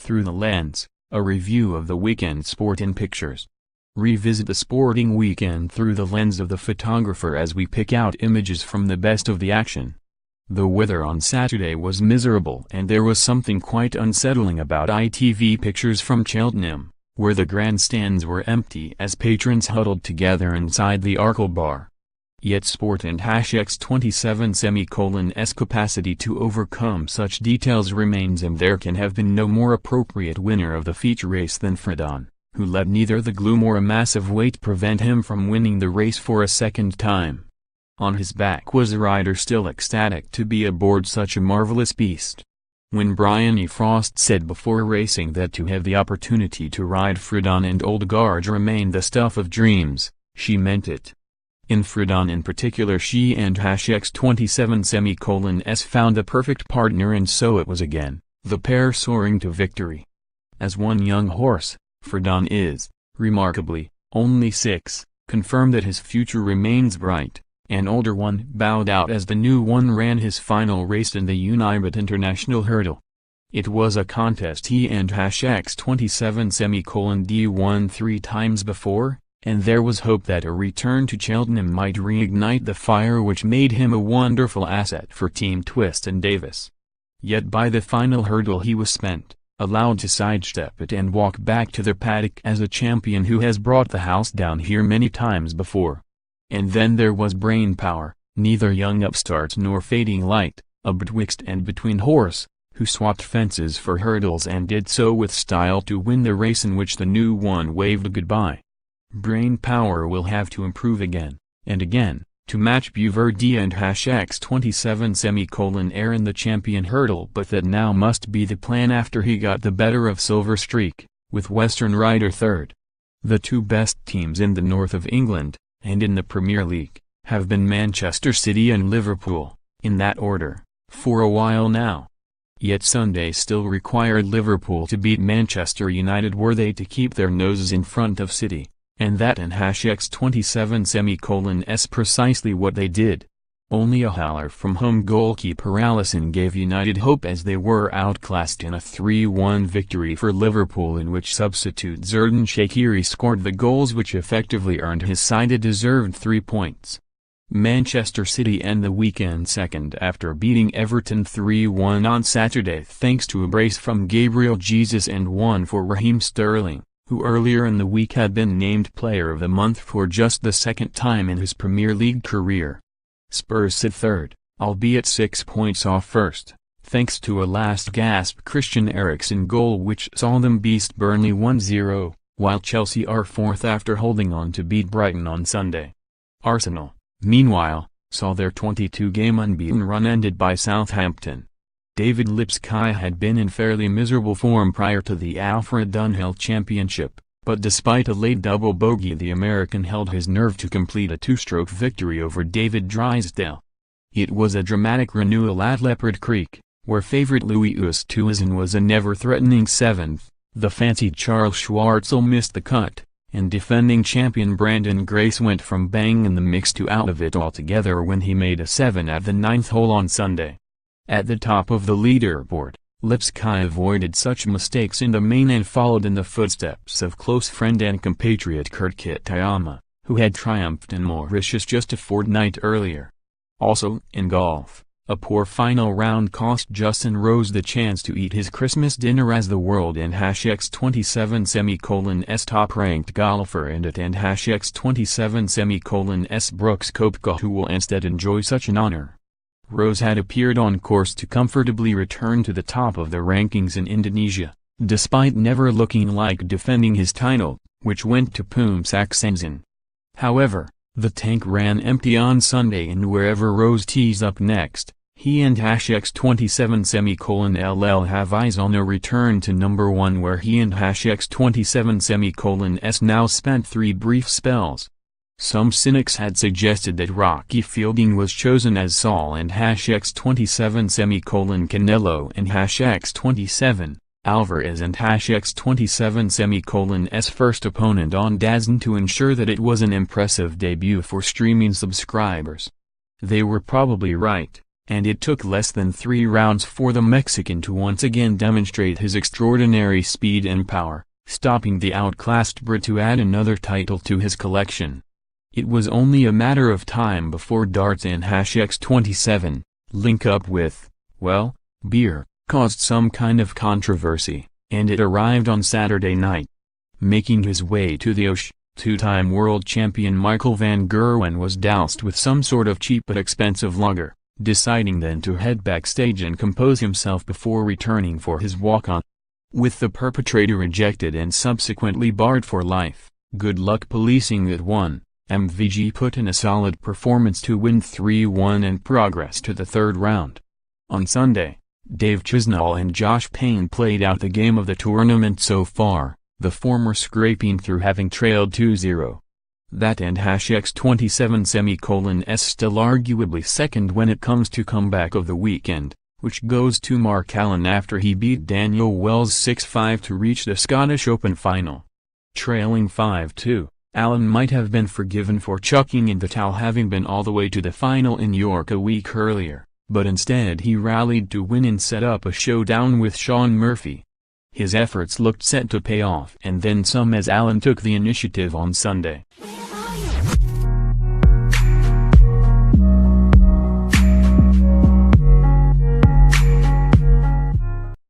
Through the Lens, a review of the weekend sport in pictures. Revisit the sporting weekend through the lens of the photographer as we pick out images from the best of the action. The weather on Saturday was miserable and there was something quite unsettling about ITV pictures from Cheltenham, where the grandstands were empty as patrons huddled together inside the Arkle bar. Yet sport and #27's capacity to overcome such details remains, and there can have been no more appropriate winner of the feature race than Frodon, who let neither the gloom or a massive weight prevent him from winning the race for a second time. On his back was a rider still ecstatic to be aboard such a marvelous beast. When Bryony Frost said before racing that to have the opportunity to ride Frodon and Old Guard remained the stuff of dreams, she meant it. In Frodon in particular, she and #27's found a perfect partner, and so it was again, the pair soaring to victory. As one young horse, Frodon is, remarkably, only 6, confirmed that his future remains bright. An older one bowed out as the new one ran his final race in the United International Hurdle. It was a contest he and #27's won 3 times before, and there was hope that a return to Cheltenham might reignite the fire which made him a wonderful asset for Team Twist and Davis. Yet by the final hurdle he was spent, allowed to sidestep it and walk back to the paddock as a champion who has brought the house down here many times before. And then there was brain power, neither young upstart nor fading light, a betwixt and between horse, who swapped fences for hurdles and did so with style to win the race in which the new one waved goodbye. Brain power will have to improve again, and again, to match Buverde and #27's in the champion hurdle, but that now must be the plan after he got the better of Silver Streak, with Western Rider third. The 2 best teams in the north of England, and in the Premier League, have been Manchester City and Liverpool, in that order, for a while now. Yet Sunday still required Liverpool to beat Manchester United were they to keep their noses in front of City, and that in #27's precisely what they did. Only a howler from home goalkeeper Alisson gave United hope as they were outclassed in a 3-1 victory for Liverpool, in which substitute Xherdan Shaqiri scored the goals which effectively earned his side a deserved 3 points. Manchester City end the weekend second after beating Everton 3-1 on Saturday thanks to a brace from Gabriel Jesus and one for Raheem Sterling, who earlier in the week had been named Player of the Month for just the second time in his Premier League career. Spurs sit third, albeit 6 points off first, thanks to a last-gasp Christian Eriksen goal which saw them beat Burnley 1-0, while Chelsea are fourth after holding on to beat Brighton on Sunday. Arsenal, meanwhile, saw their 22-game unbeaten run ended by Southampton. David Lipsky had been in fairly miserable form prior to the Alfred Dunhill Championship, but despite a late double bogey the American held his nerve to complete a 2-stroke victory over David Drysdale. It was a dramatic renewal at Leopard Creek, where favourite Louis Oosthuizen was a never-threatening 7th, the fancied Charles Schwartzel missed the cut, and defending champion Brandon Grace went from bang in the mix to out of it altogether when he made a 7 at the 9th hole on Sunday. At the top of the leaderboard, Lipsky avoided such mistakes in the main and followed in the footsteps of close friend and compatriot Kurt Kitayama, who had triumphed in Mauritius just a fortnight earlier. Also, in golf, a poor final round cost Justin Rose the chance to eat his Christmas dinner as the world and #27's top-ranked golfer and at and #27's Brooks Koepka, who will instead enjoy such an honor. Rose had appeared on course to comfortably return to the top of the rankings in Indonesia, despite never looking like defending his title, which went to Poomsack Sengsan. However, the tank ran empty on Sunday, and wherever Rose tees up next, he and #27's have eyes on a return to number 1, where he and #27's now spent 3 brief spells. Some cynics had suggested that Rocky Fielding was chosen as Saul and #27's Canelo and #27 Alvarez and #27's first opponent on DAZN to ensure that it was an impressive debut for streaming subscribers. They were probably right, and it took less than 3 rounds for the Mexican to once again demonstrate his extraordinary speed and power, stopping the outclassed Brit to add another title to his collection. It was only a matter of time before darts and #X27, link up with, well, beer, caused some kind of controversy, and it arrived on Saturday night. Making his way to the Osh, two-time world champion Michael van Gerwen was doused with some sort of cheap but expensive lager, deciding then to head backstage and compose himself before returning for his walk-on. With the perpetrator ejected and subsequently barred for life, good luck policing that one. MVG put in a solid performance to win 3-1 and progress to the third round. On Sunday, Dave Chisnall and Josh Payne played out the game of the tournament so far, the former scraping through having trailed 2-0. That and #X27 S still arguably second when it comes to comeback of the weekend, which goes to Mark Allen after he beat Daniel Wells 6-5 to reach the Scottish Open final. Trailing 5-2. Allen might have been forgiven for chucking in the towel having been all the way to the final in York a week earlier, but instead he rallied to win and set up a showdown with Shaun Murphy. His efforts looked set to pay off and then some as Allen took the initiative on Sunday.